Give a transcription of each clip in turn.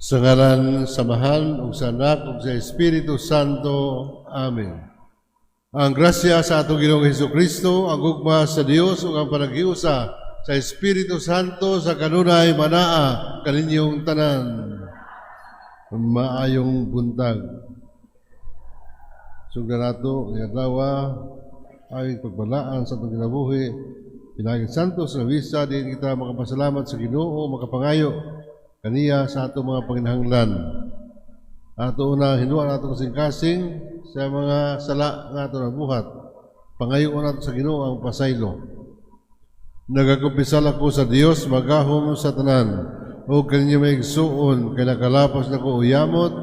Sa ngalan sa Mahal, ug sa Anak, ug sa Espiritu Santo. Amen. Ang grasya sa atong Ginoong Hesukristo, ang gugma sa Dios ug ang panaghiusa sa Espiritu Santo sa kanunay manaa kaninyong tanan. Maayong buntag. Sugdan nato nga adlaw ay pagbalaan sa atong kinabuhi. Pinaging Santos na visa din kita makapasalamat sa Ginoo, makapangayo kaniya sa ato mga panginahanglan. Ato una hinuan nato kasing-kasing sa mga sala nga ato nabuhat. Pangayoon nato sa Ginoo ang pasaylo. Nagakumpisal ako sa Dios magahom sa tanan o kaniya maigsuon kay nakalapas na ko uyamot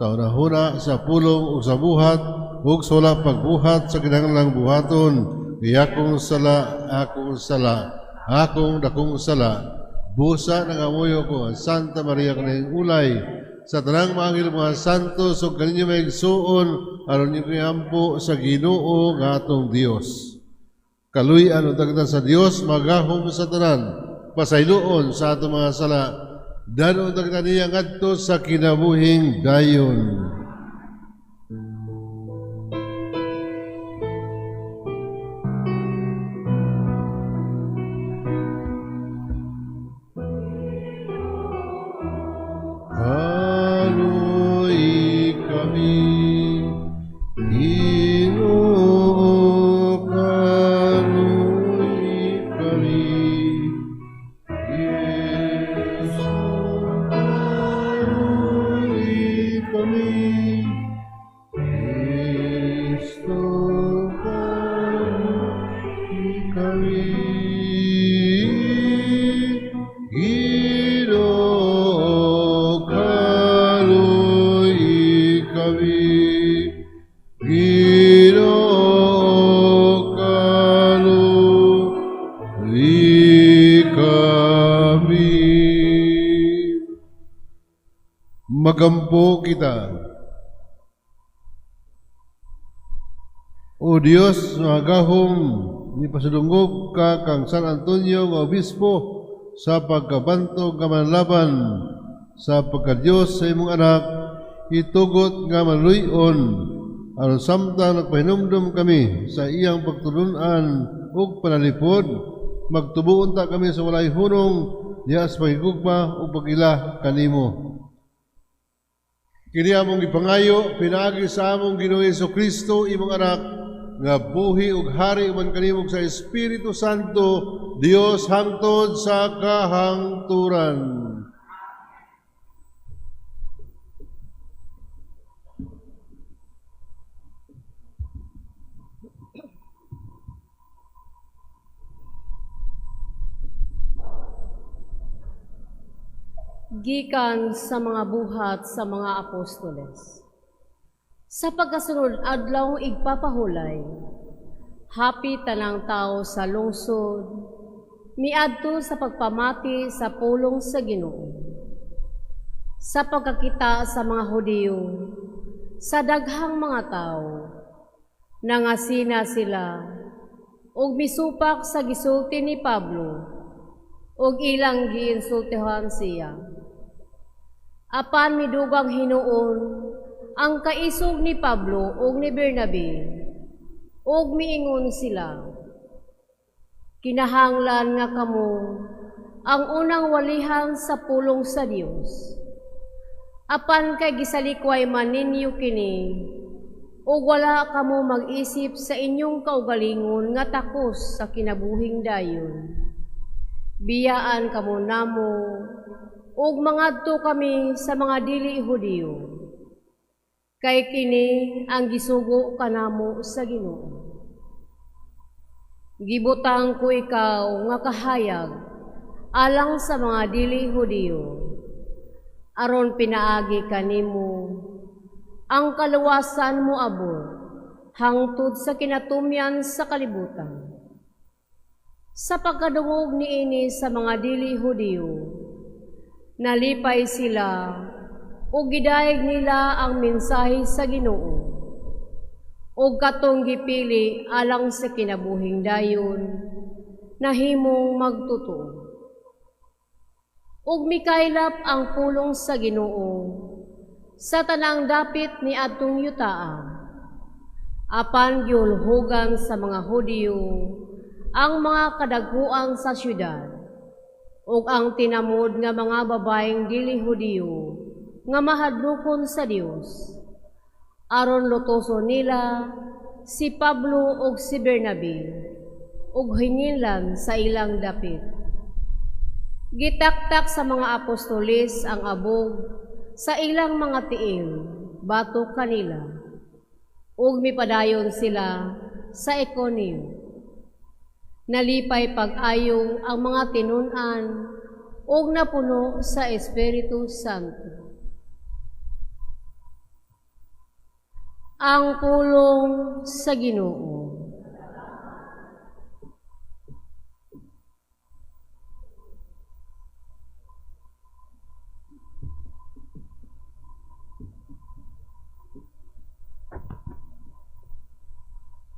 sa unahuna sa pulong o sa buhat ug sa wala pagbuhat sa kinahanglang buhaton. Akong sala, akong dakong sala, busa nangamuyo ko ang Santa Maria kanayong ulay, sa tanang mga anghel mga santos, o kaninyo may igsuon, aron niyo kayampo sa Ginoo nga atong Dios. Kaluyan o dagdan sa Dios, magahom sa tanan, pasayloon sa atong mga sala, danon dagdan niya ngadto sa kinabuhing dayon. Magampo kita. O Dios, magahom ni pasulungog ka kang San Antonio nga obispo sa pagkabantog nga manlaban sa pagka-Diyos sa imong anak, itugot nga maluyon aron samtang nagpahinumdum kami sa iyang pagtulunan ug panalipod, magtubuon ta kami sa walay hunong diya sa pagigugma ug pag-ila kanimo. Kini among ipangayo, pinaagi sa among Ginoong Hesukristo, imong anak, nga buhi ug hari uman kanimog sa Espiritu Santo, Dios hangtod sa kahangturan. Gikan sa mga buhat sa mga apostoles. Sa pagkasunod adlaw igpapahulay, hapit tanang tao sa lungsod, miadto sa pagpamati sa pulong sa Ginoo. Sa pagkakita sa mga Hudiyo, sa daghang mga tao, nangasina sila, ug misupak sa gisulti ni Pablo, ug ilang giinsultihan siya. Apan midugang hinuon ang kaisog ni Pablo ug ni Bernabe, ug miingon sila, kinahanglan nga kamo ang unang walihan sa pulong sa Dios. Apan kay gisalikway man ninyo kini, ug wala kamo mag-isip sa inyong kaugalingon nga takos sa kinabuhing dayon. Biyaan kamo namo ug mangadto kami sa mga dili Hudiyo, kay kini ang gisugo kanamo sa Ginoo. Gibutang ko ikaw nga kahayag alang sa mga dili Hudiyo, aron pinaagi kanimo ang kaluwasan mo abot hangtod sa kinatumyan sa kalibutan. Sa pagkadungog niini sa mga dili Hudiyo, nalipay sila ug gidayeg nila ang mensahe sa Ginoo ug katong gipili alang sa kinabuhing dayon nahimong magtotoo. ug mikaylap ang pulong sa Ginoo sa tanang dapit ni adtong yutaa. Apan giulhogan sa mga Hudiyo ang mga kadagkuang sa syudad ug ang tinamod nga mga babaeng dili Hudiyo nga mahadlokon sa Dios aron lutoson nila si Pablo ug si Bernabe ug hinginlan sa ilang dapit. Gitaktak sa mga apostoles ang abog sa ilang mga tiil batok kanila ug mipadayon sila sa Iconio. Nalipay pag-ayo ang mga tinun-an ug napuno sa Espiritu Santo. Ang pulong sa Ginoo.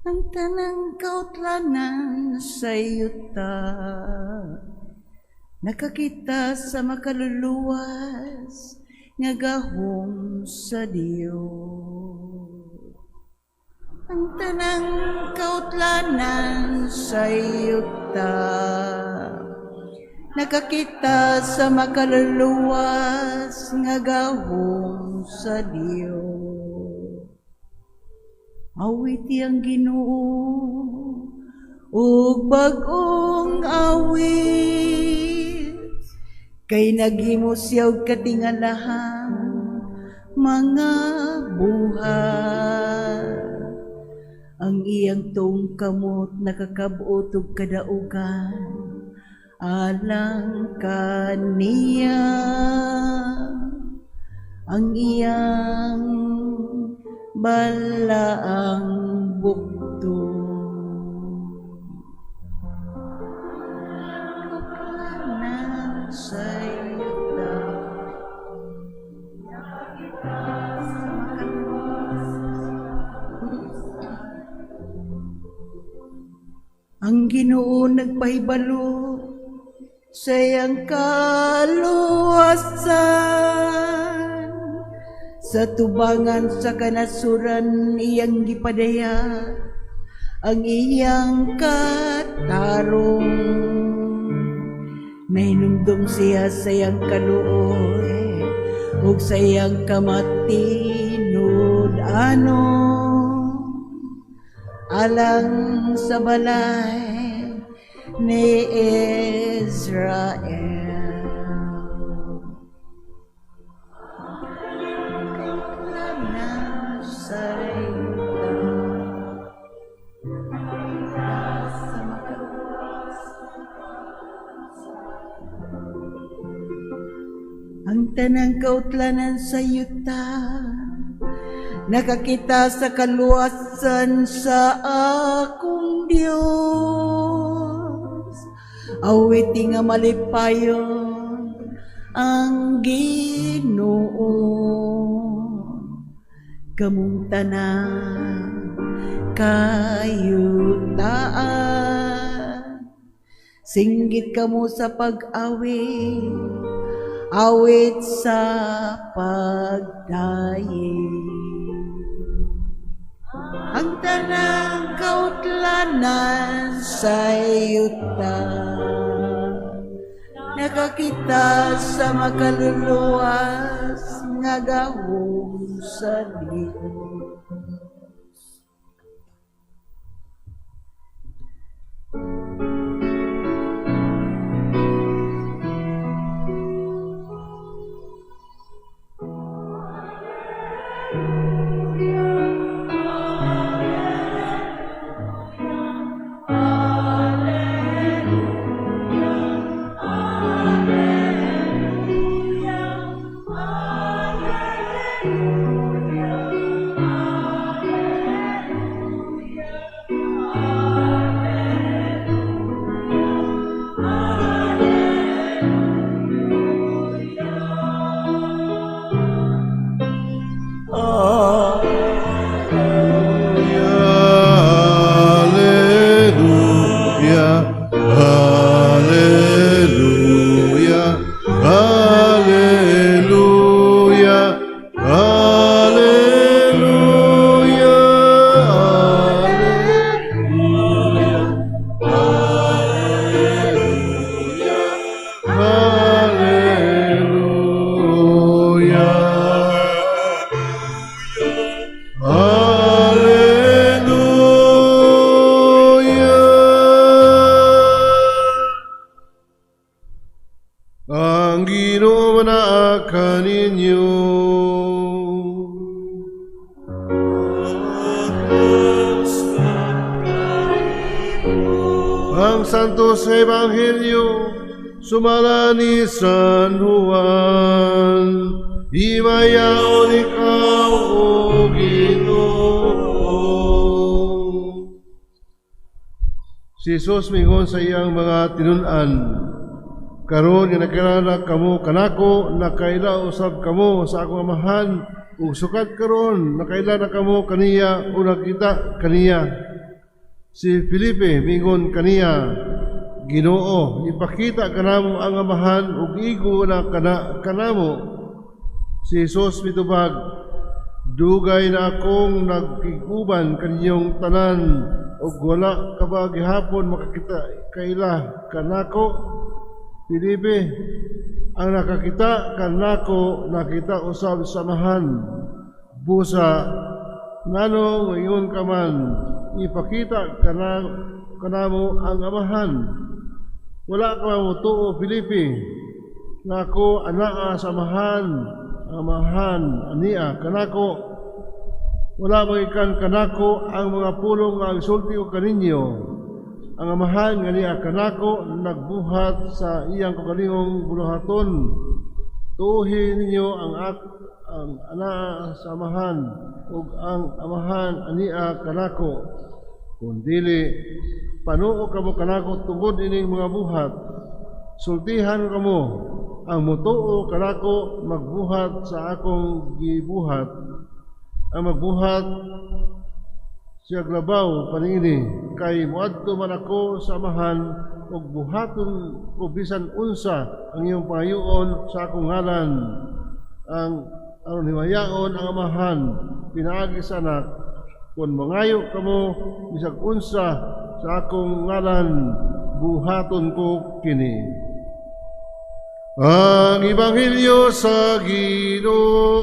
Ang tanang kautlanan sa yuta, nakakita sa makaluluwas nga gahom sa Dios. Ang tanang kautlanan sa yuta, nakakita sa makaluluwas nga gahom sa Dios. Awit yang Ginoo ug bag-ong awit kay naghimo siya og katingalahang mga buhat. Ang iyang tuong kamot nakakabot og kadaugan alang kaniya. Ang iyang balaang bukto. Kapanan sa yuta, ang Ginoo nagpahibalo sa iyang kaluwasan. Sa tubangan sa kanasuran iyang gipadaya ang iyang katarong. Nahinumdum siya sa iyang kaluoy ug sa iyang kamatinod ano alang sa balay ni Israel. Ang tanang kautlanan sa yuta, nakakita sa kaluwasan sa akong Dios. Awiti nga malipayon ang Ginoo. Kamong tanan kayutaan, singgit kamo sa pag-awit, awit sa pagdaye. Ang tanang kautlanan sa yuta, nakakita sa makaluluwas nga gahom sa Dios. na kaninyo. Ang Santos Ebanghelyo sumala ni San Juan. Himayaon ikaw, O Ginoo. Si Jesus mingon sa iyang mga tinun-an, karon nga nakilala kamo kanako, nakaila usab kamo sa akong amahan, ug sukat karon nakaila na kamo kaniya o nakita kaniya. Si Felipe mingon kaniya, Ginoo, ipakita kanamo ang amahan ug igo na kanamo. Si Jesus mitubag, dugay na akong nagkiguban kaninyong tanan ug wala ka ba gihapon makakita kaila kanako. Felipe, ang nakakita kanako nakita usab sa amahan. Busa ngano ngayon ka man ipakita kanamo ang amahan. Wala ka mamutuo, Felipe, nga ako anaa sa amahan ania kanako. Wala magikan kanako ang mga pulong nga isulti ko kaninyo. Ang amahan nga niya kanako nagbuhat sa iyang kagalingong buluhaton. Tuhi ninyo ang anaa sa amahan ug ang amahan ania kanako. Kundili panuo kamo kanako tungod ining mga buhat. Sultihan kamo ang mutuo kanako magbuhat sa akong gibuhat. Ang magbuhat siya glabaw panini kay muadto man ako sa amahan ug buhaton o bisan unsa ang iyong pangayoon sa akong ngalan. Ang himayaon ang amahan pinaagi sa anak kun mangayo kamo bisag unsa sa akong ngalan buhaton ko kini. Ang Ebanghelyo sa Ginoo.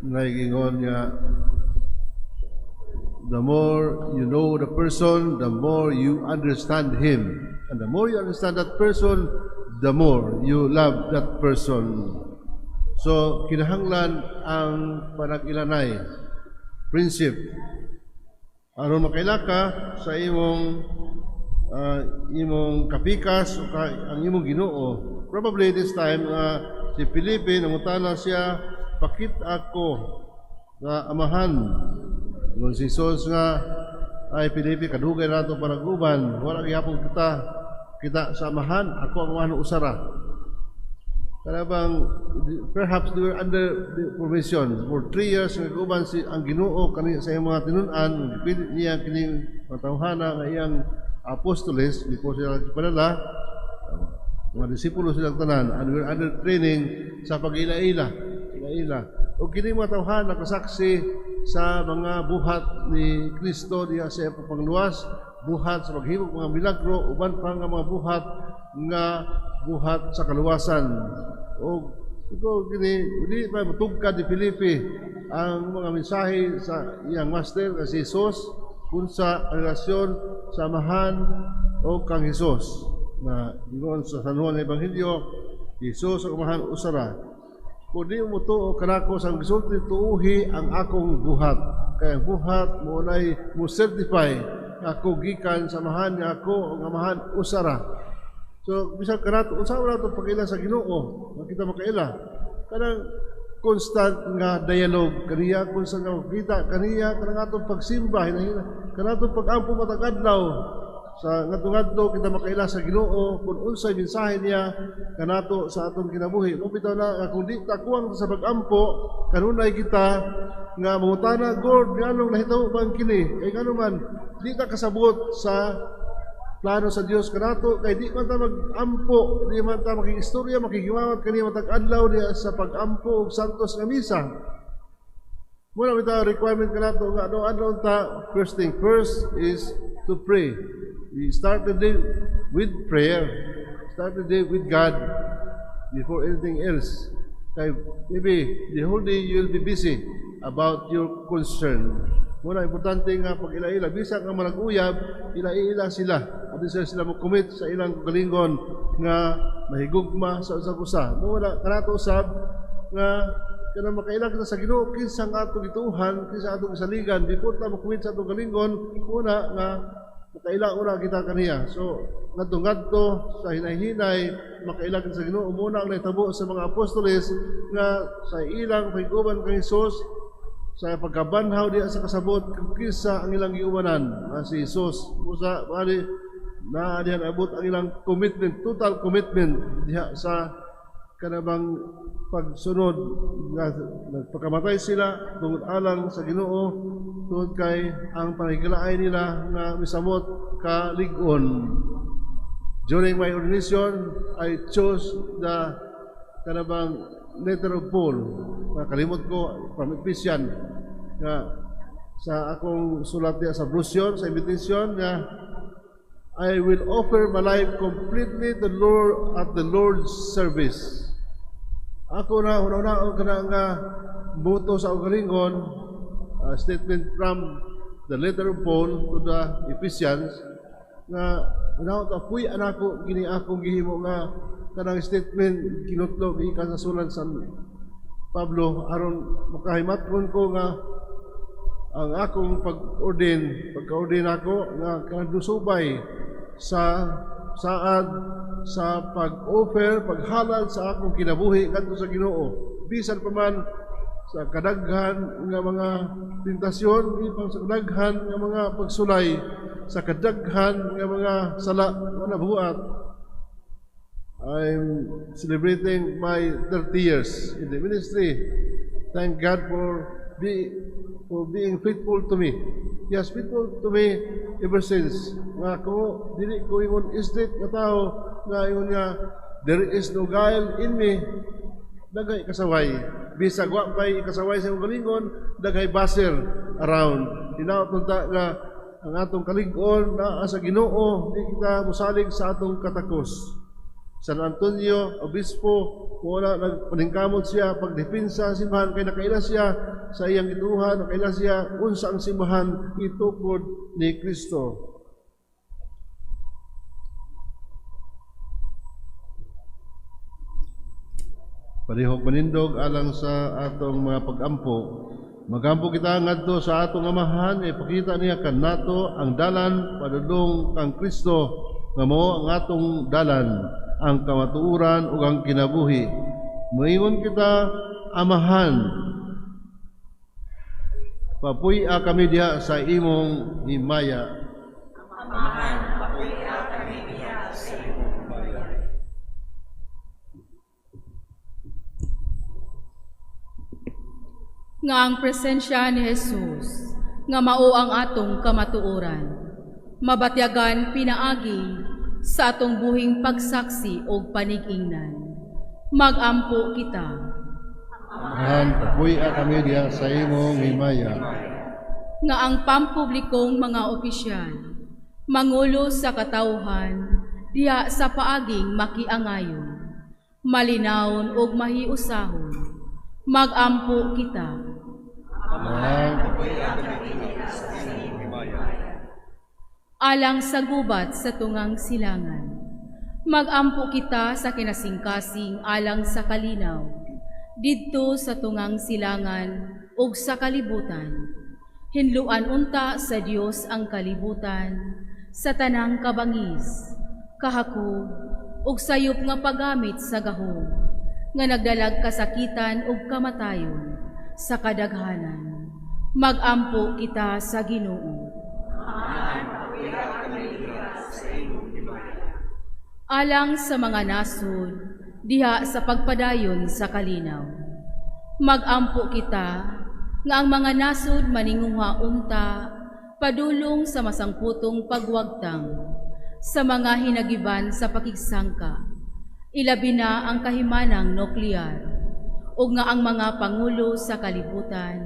Naigingon nga, the more you know the person, the more you understand him. And the more you understand that person, the more you love that person. So, kinahanglan ang panag-ilanay, prinsip. Aron makaila ka sa imong kapikas o ang imong Ginoo. Probably this time, si Felipe, namutana siya, pakit ako nga amahan. Nung si Jesus nga, ay Felipe, kadugay na ito panaguban. Wala gihapon kita sa amahan, ako ang amahan usara. Kaya bang, perhaps they were under the provision. For 3 years, nag-uban ang Ginoo sa iyang mga tinunan, pilit niya kining matawhana ng iyang apostoles, before sila padala, mga disipulo silang tanan, and we're under training sa pag-ila-ila. O kining matawhan nakasaksi sa mga buhat ni Kristo diha sa pangluwas, buhat sa paghimog mga milagro, uban pa nga mga buhat sa kaluwasan. O ito kini uli pa matugkad ni Felipe ang mga mensahe sa iyang master nga si Jesus kung sa relasyon sa amahan o kang Jesus na ingon sa San Juan Ebanghelyo, Jesus ang amahan usara. Kung di mo to kanako sa gisulti tuuhi ang akong buhat. Kaya ang buhat mo na'y mo certify ako gikan sa amahan nga ako ang amahan usara. So bisag kanato unsa wala to pagila sa Ginoo nga kita makaila. Kanang constant nga dialogue kaniya kung sa kita kaniya kanang atong pagsimba hinahina kanato pag-ampo matag adlaw sa ngadto-ngadto kita makaila sa Ginoo kung unsay mensahe niya kanato sa atong kinabuhi. Mo bitaw na kung di ta kuwang sa pag-ampo kanunay kita nga mangutana, God, nganong nahitabo bang kini? Kay ngano man di ta kasabot sa plano sa Dios kanato kay di man ta mag-ampo, di man ta makiistorya, makigimawat kani matag adlaw diya sa pag-ampo og santos nga misa. Muna bitaw requirement kanato nga ano ta first thing first is to pray. We start the day with prayer. Start the day with God before anything else. Kaya maybe the whole day you'll be busy. about your concern. Muna, importante nga pag ila-ila, bisag nga manag-uyab, ila-ila sila. At sila mag-commit sa ilang galingon nga mahigugma sa usag-usa. Muna, kanato usab nga kana makailang kita sa Ginoo kinsa nga atong gituhan, kinsa atong isaligan, before ta mag-commit sa atong galingon, muna nga makailang una kita kaniya. So, ngadto-ngadto sa hinay-hinay, makailang kita sa Ginoo, muna ang naitabo sa mga apostoles nga sa ilang pahiguban kang Hesus, sa pagkabanhaw diya sa kasabot kisa ang ilang giumanan si Jesus usa bali na diyan abot ang ilang commitment, total commitment diha sa kanabang pagsunod nga nagpakamatay sila tungod alang sa Ginoo tungod kay ang panghigalaay nila nga misamot ka lig-on. During my ordination, I chose the kanabang letter of Paul. Nakalimot ko from Ephesians nga sa akong sulat diya sa brochure, sa invitation nga I will offer my life completely to the Lord at the Lord's service. Ako na una-una nga buto sa ugalingon, statement from the letter of Paul to the Ephesians nga unaw ta puy anako gini akong gihimo nga kanang statement kinutlo gikan sa sulat sa Pablo aron makahimatkon ko nga ang akong pagka-ordain ako nga kanang dusubay sa saad sa pag-offer, paghalal sa akong kinabuhi kadto sa Ginoo. Bisan pa man sa kadaghan nga mga tentasyon, ipang sa kadaghan nga mga pagsulay, sa kadaghan nga mga sala nga nabuhat. I'm celebrating my 30 years in the ministry. Thank God for being faithful to me. He has faithful to me ever since. Nga ako, dili ko ingon islit nga tao nga ingon nga there is no guile in me. Dagay kasaway. Bisag wa pay kasaway sa imong galingon, dagay baser around. Tinaot ta nga ang atong kalig-on naa sa Ginoo, di kita mosalig sa atong katakos. San Antonio, obispo, wala nagpaningkamot siya pagdepensa sa simbahan kay nakaila siya sa iyang gituhan, nakaila siya unsa ang simbahan itukod ni Kristo. Palihog manindog alang sa atong mga pag-ampo. Magampo kita ngadto sa atong amahan, ipakita niya kanato ang dalan padulong kang Kristo nga mao ang atong dalan, ang kamatuoran ug ang kinabuhi. Moingon kita, amahan, papuy-a kami diha sa imong himaya. Amahan, papuy-a kami diha sa imong himaya. Nga ang presensya ni Jesus, nga mao ang atong kamatuoran, mabatyagan pinaagi sa atong buhing pagsaksi o panig-ingnan. Magampo kita. Amahan, papuy-a kami diha sa imong himaya. Nga ang pampublikong mga opisyal, mangulo sa katawhan, diha sa paaging makiangayon, malinawon o mahiusahon, magampo kita. Amahan, Papuy-a kami diha sa imong himaya. Alang sa gubat sa tungang silangan, magampo kita sa kinasingkasing alang sa kalinaw, didto sa tungang silangan ug sa kalibutan. Hinluan unta sa Dios ang kalibutan, sa tanang kabangis, kahako, ug sayop nga paggamit sa gahom, nga nagdalag kasakitan ug kamatayon sa kadaghanan. Magampo kita sa Ginoo. Alang sa mga nasod, diha sa pagpadayon sa kalinaw. Magampo kita, nga ang mga nasod maninguha unta, padulong sa masangputong pagwagtang, sa mga hinagiban sa pakigsangka, ilabi na ang kahimanang nuklear, o nga ang mga pangulo sa kalibutan,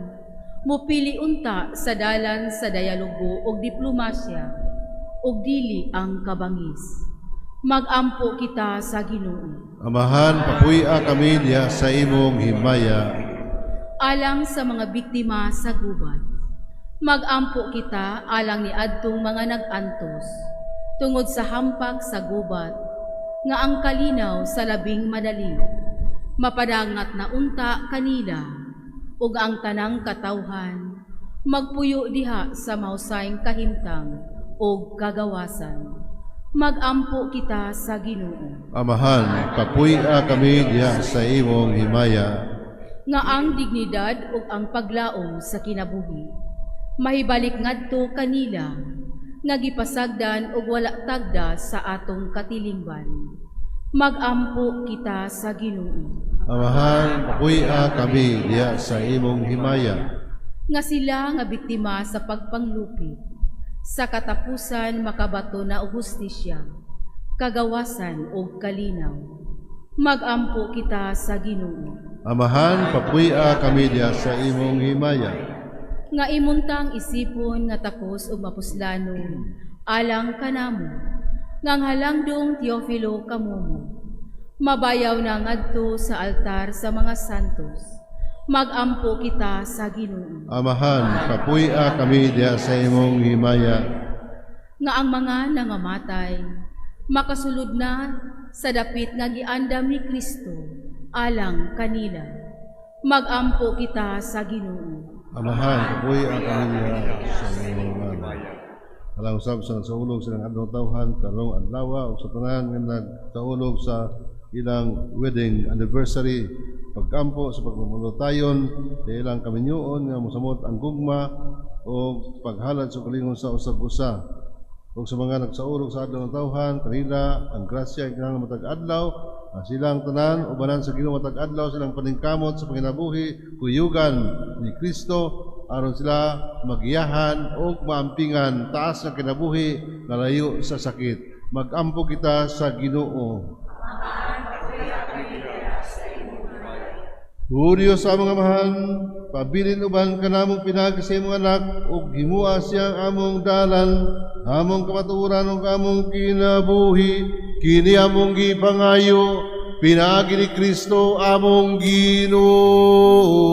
mupili unta sa dalan sa dialogo o diplomasya, o dili ang kabangis. Magampo kita sa Ginoo. amahan, papuy-a kami diha sa imong himaya. alang sa mga biktima sa gubat. Magampo kita alang ni adtong mga nag-antos, tungod sa hampag sa gubat, nga ang kalinaw sa labing madali, mapadangat na unta kanila, ug ang tanang katawhan, magpuyo diha sa mausayng kahimtang o kagawasan. Magampo kita sa Ginoo. Amahan, papuy-a kami diha sa imong himaya. Nga ang dignidad ug ang paglaom sa kinabuhi, mahibalik ngadto kanila, nga gipasagdan ug wala tagda sa atong katilingban. Magampo kita sa Ginoo. Amahan, papuy-a kami diha sa imong himaya. Nga sila nga biktima sa pagpanglupit, sa katapusan makabato na og hustisya, kagawasan ug kalinaw. Magampo kita sa Ginoo. Amahan, papuy-a kami diha sa imong himaya. Nga imuntang isipon nga takos ug mapuslanon, alang kanamo, nga halangdong Teofilo kamumo. Mabayaw na ngadto sa altar sa mga santos. Magampo kita sa Ginoo. Amahan, papuy-a kami diha sa imong himaya. Nga ang mga nangamatay, makasulod na sa dapit nga giandam ni Kristo, alang kanila. Magampo kita sa Ginoo. Amahan, papuy-a kami diha sa imong himaya. Alang usab sa nagsaulog silang adlaw tawhan karong adlaw ug sa tanan nga nagsaulog sa ilang wedding anniversary, pagkampo sa pagmamulutayon sa ilang kaminyoon nga mosamot ang gugma o paghalad sa kalingon sa usag-usa. O sa mga nagsaulog sa adlaw ng tawhan, kanila ang grasya ng matag adlaw, silang tanan ubanan sa Ginoo matag adlaw, silang paningkamot sa panginabuhi kuyugan ni Kristo, aron sila magiyahan o maampingan taas nga kinabuhi nga layo sa sakit. Magampo kita sa Ginoo. Diyos sa mga mahal, pabilin uban ka namong pinagi sa imong anak, ug himua siyang among dalan, among kamatuoran ug among kinabuhi, kini among gipangayo, pinagi ni Kristo among Ginoo.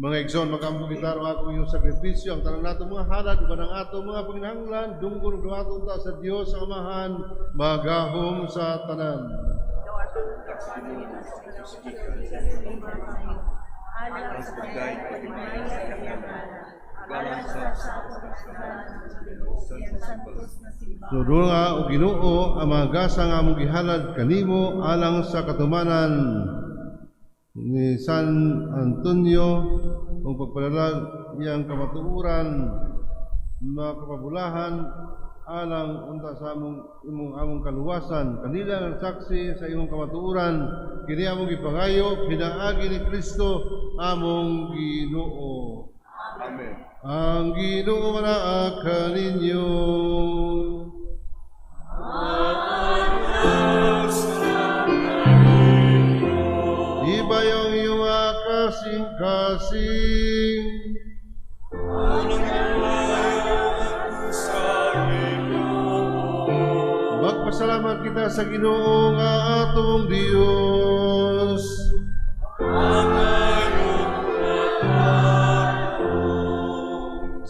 Mga igsoon, magampo kita ro ako yung sakripisyo, ang tanang nato mga halad, iba ng ato mga panginahanglan, dungkon ng ato ta sa Dios ang Amahan, magahom sa tanan. Sudo nga o Ginoo ang mga gasa nga mong gihalad kanimo alang sa katumanan ni San Antonio ang pagpalalag iyang kamatuuran mga kapabulahan alang unta sa among kaluwasan kanila ang saksi sa imong kamatuuran kini among gipangayo pinaagi ni Kristo among Ginoo. Amen. Ang Ginoo manaag kaninyo. Ibayong iyong kasing-kasing. Magpasalamat kita sa Ginoo nga atong Dios.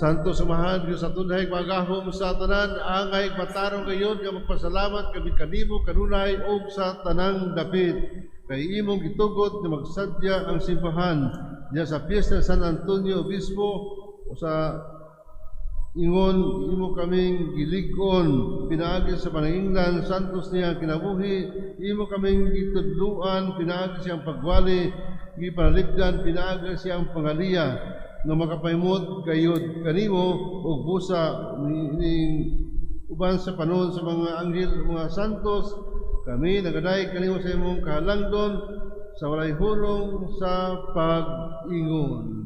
Santo samahan Diyos sa tunay magahom sa tanan angay patarong kayon nga magpasalamat kami kanimo kanunay og sa tanang dapit kay imong gitugot nga magsadya ang simbahan diya sa Fiesta San Antonio Obispo o sa ingon imo kaming gilig-on pinaagi sa panahinglan santos niya kinabuhi imo kaming gitudluan pinaagi siyang pagwali gipanalipdan pinaagi siyang pangaliya nga makapaymot kayod kanimo og busa ni uban sa panahon sa mga anghel mga santos kami nagaday kanimo sa imong kahalangdon sa walay hulong sa pag-ingon.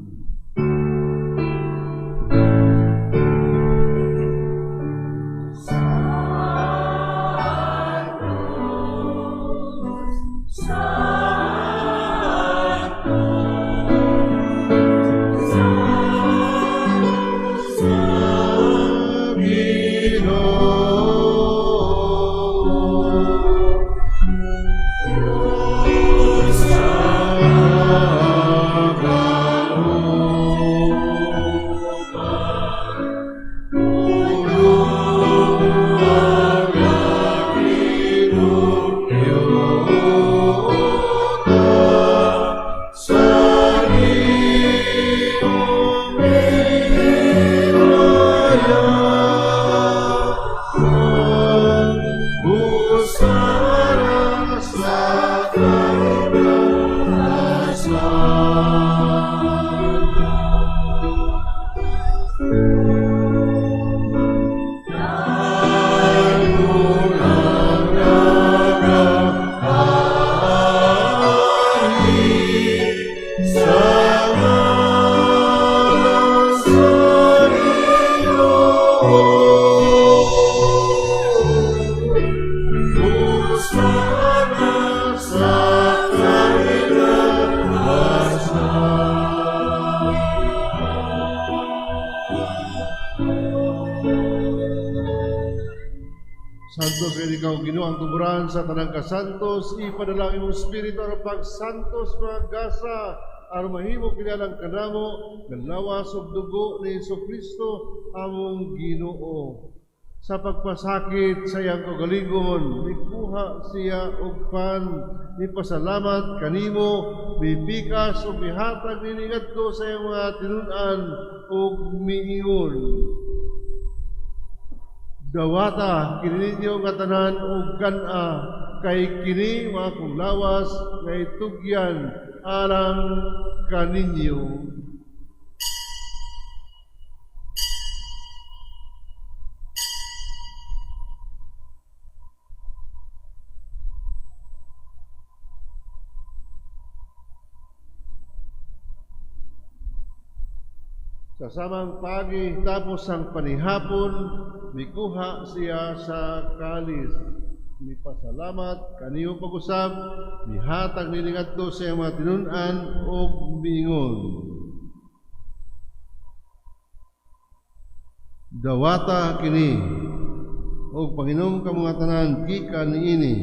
Santos kay ikaw Ginoo ang tuburan sa tanang kasantos ipadala imong espiritu aron pagsantos mga gasa aron mahimo kilalang kanamo galawas ug dugo ni Jesucristo among Ginoo sa pagpasakit sa iyang kagalingon ikuha siya og pan ni pasalamat kanimo bipikas ug bihatag nini ngadto sa iyang mga tinun-an ug miingon. Dawata kini ninyo nga tanan og kan-a kay kini mga kong lawas nga itugyan alang kaninyo. Sa samang pagi tapos ang panihapon mikuha siya sa kalis mipasalamat kaniyo pag-usab mihatag nini ngadto sa iyang mga tinun-an ug miingon. Dawata kini o panginom ka mga tanan kika niini.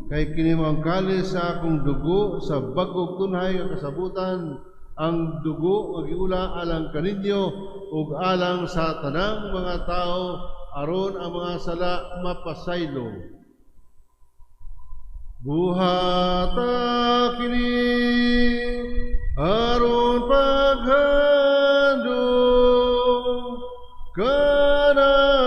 Kay kini mao ang kalis sa akong dugo sa bag-ong tunhay nga kasabutan, ang dugo nga giula alang kaninyo ug alang sa tanang mga tao aron ang mga sala mapasaylo. Buhata kini aron paghandom kanako.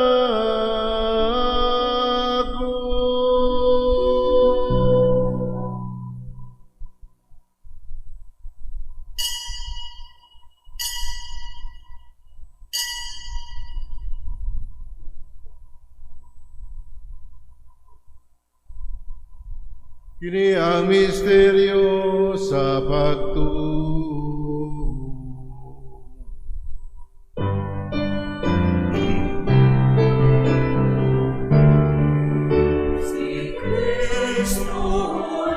Kini ang misteryo sa pagtuo. Si Kristo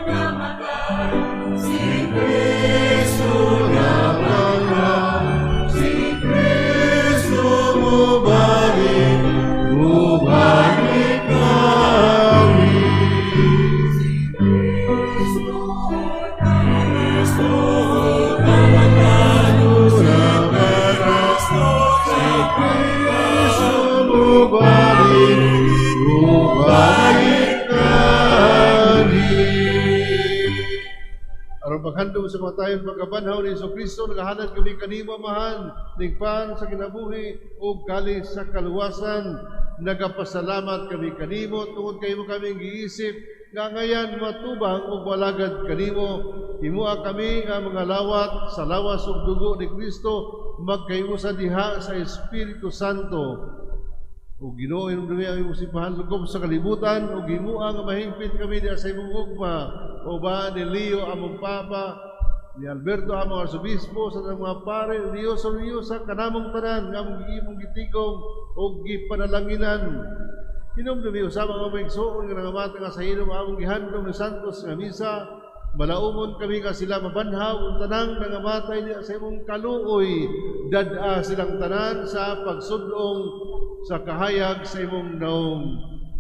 namatay, si Kristo namatay, si Kristo mubalik, mubalik kami. Aron paghandom sa kamatayon pagkabanhaw ni Jesucristo, nagahanad kami kanimo amahan, nigpan sa kinabuhi o kalis sa kaluwasan. Nagapasalamat kami kanimo tungod kayo kami giisip nga ngayan matubang o walagad kanimo. Himua kami nga mga lawat sa lawas ug dugo ni Kristo magkayusa diha sa Espiritu Santo. O Ginoo inumdumi ang imong sipahan lugob sa kalibutan o himua nga mahingpit kami diha sa imong ugma. O ba ni Leo among Papa, ni Alberto among Arsobispo, sa mga pare, Rio sa kanamong tanan nga among gitigong o gipanalanginan. Hinumdumi usama nga may igsoon nga nangamata nga sa inom among gihandom ni Santos nga misa. Malaumon kami nga sila mabanhaw ug tanang nangamatay niya sa imong kaluoy. Dad-a silang tanan sa pagsudong sa kahayag sa imong naong.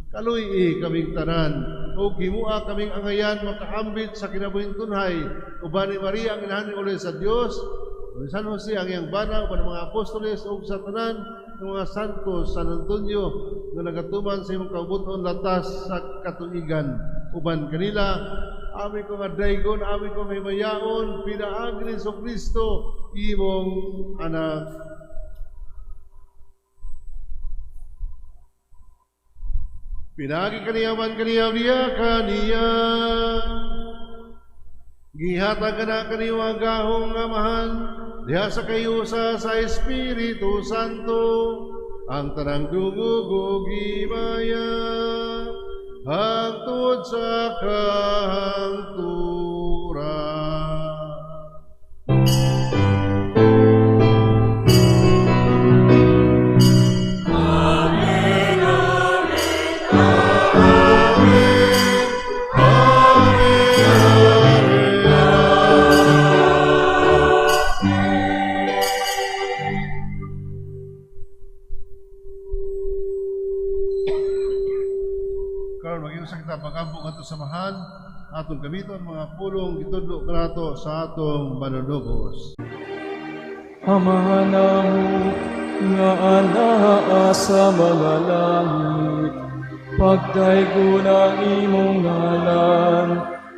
Kaluy kaming tanan. O himua kaming angayan makaambit sa kinabuhing tunhay. Uban ni Maria ang inahan ni ulit sa Dios. O San Jose ang iyang bana, uban ng mga apostoles o sa tanan ng mga santos San Antonio na nagatuman sa imong kaubuton latas sa katuigan. Uban kanila, amin ko nga daygon, amin ko nga himayaon, pinaagi ni Jesucristo, imong anak. Pinagi kaniyaman kaniyaw kaniya. Gihatag ka na kaniwa gahong amahan, diha sa kayusa sa Espiritu Santo, ang tanang dugog gimaya, hangtod sa kahangturan. Pag-ambong ato samahan, atong gamiton mga pulong itudlo kanato sa atong manunubos. Amahan namo nga anaa sa mga langit, pagdaygon ang imong ngalan,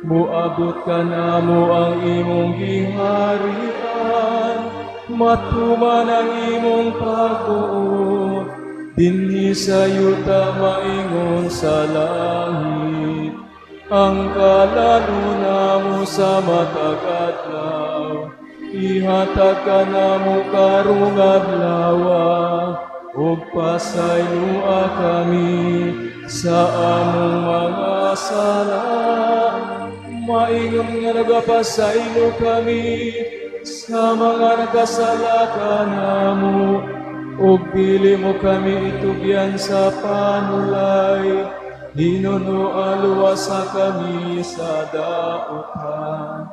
muabot ka namo ang imong giharian, matuman ang imong pagtuo, dinhi sa yuta maingon sa langit, ang kalaluna mo sa matagadlaw, ihatag ka namo karong adlawa, ug pasaylua kami sa among mga sala, maingon nga nagapasaylo kami sa mga nagkasala kanamo, ug dili mo kami itugyan sa panulay, hinuno aluwa sa kami sa dautan.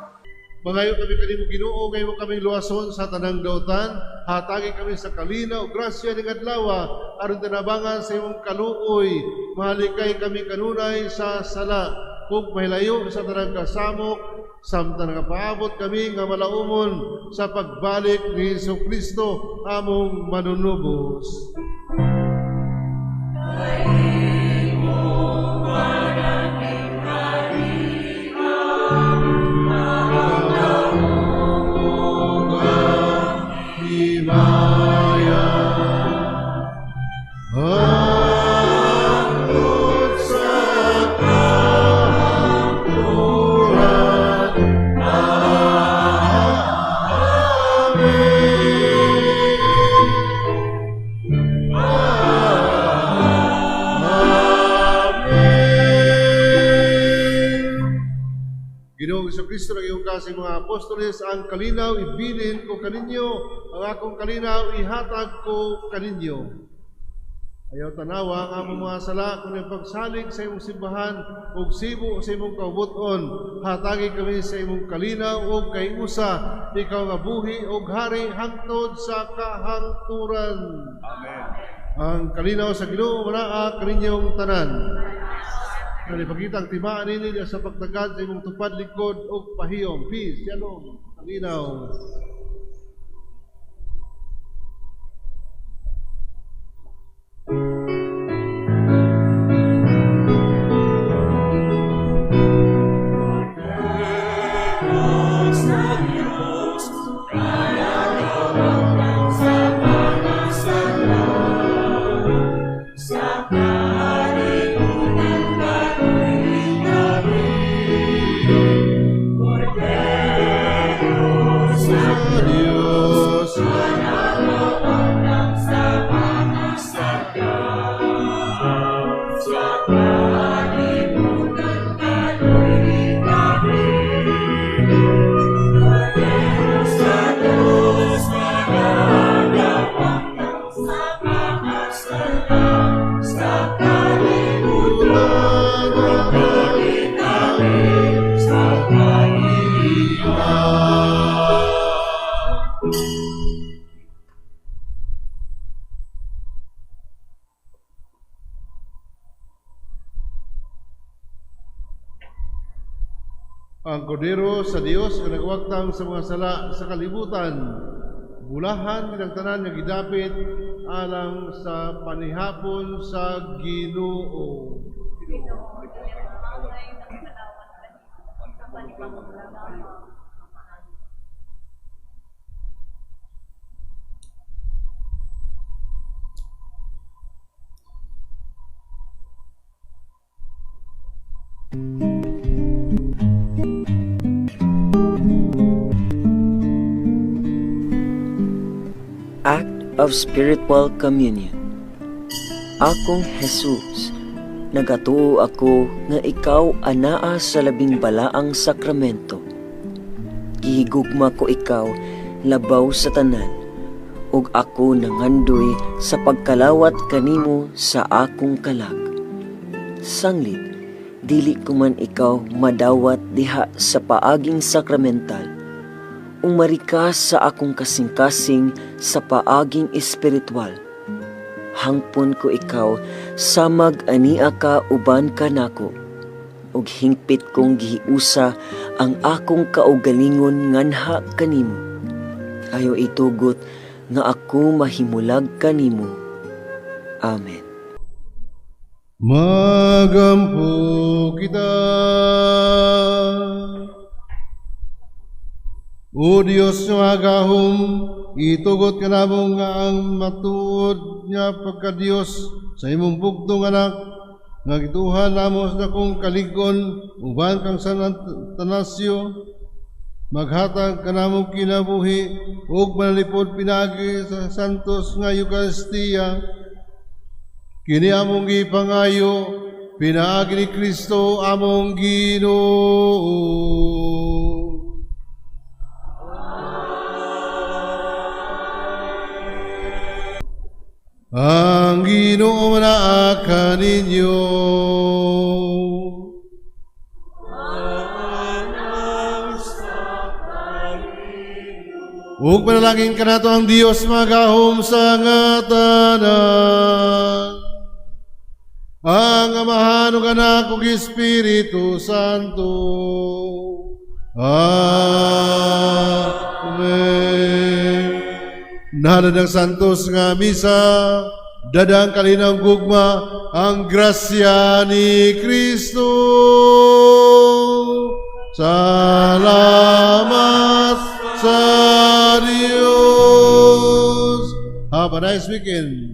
Mangayo kami kanimo Ginoo, ngayon kami luwason sa tanang dautan, hatagi kami sa kalinaw, grasya ning adlaw, aron tinabangan sa imong kaluoy, mahalikay kami kanunay sa sala, ug mahilayo sa tanang kasamok, samtang nakapaabot kami nga malaumon sa pagbalik ni Jesucristo among manunubos. Ginoong Jesucristo ng iyong kasing mga apostoles, ang kalinaw ibilin ko kaninyo, ang akong kalinaw ihatag ko kaninyo. Ayaw tanawa ang among mga sala kung yung pagsalig sa imong simbahan o sibo sa imong kaubuton, hatagi kami sa imong kalinaw o kay usa, ikaw nga buhi o hari hangtod sa kahangturan. Amen. Ang kalinaw sa Ginoo manaa kaninyong tanan. Nalipakita ang timaan nini sa pagtagad sa imong tupad likod o pahiyom. Peace, shalom, kalinaw. Ang kordero sa Dios nga nagwagtang sa mga sala sa kalibutan, bulahan ng tanan nga gidapit alang sa panihapon sa Ginoo. Act of Spiritual Communion. Akong Jesus, nagatuo ako nga ikaw anaa sa labing balaang sakramento. Gihigugma ko ikaw labaw sa tanan, ug ako nangandoy sa pagkalawat kanimo sa akong kalag. Sanglit, dili ko man ikaw madawat diha sa paaging sakramental, umarikas sa akong kasing-kasing sa paaging espiritual. Hangpon ko ikaw samag ania ka uban kanako, ug hingpit kong gihiusa ang akong kaugalingon nganha kanimo. Ayo itugot nga ako mahimulag kanimo. Amen. Magampo kita. O Diyos nga agahom, itugot ka namo nga ang matuod niya pagka-Diyos sa imong bugtong anak, nga gituhan namo sa kong kaligon, uban kang Tanasyo, maghatag ka namo kinabuhi, ug manalipod pinagi sa santos nga Eucharistia, kini among gipangayo, pinaagi ni Kristo among Ginoo. Ang Ginoo manaa kaninyo. Ug panalangin kanato ang Dios magahom sa ngatanan. Ang Amahan ug Anak ug Espiritu Santo. Amen. Nahaladang santos nga misa, dadang kalinaw gugma ang grasya ni Kristo. Salamat sa Diyos. Have a nice weekend.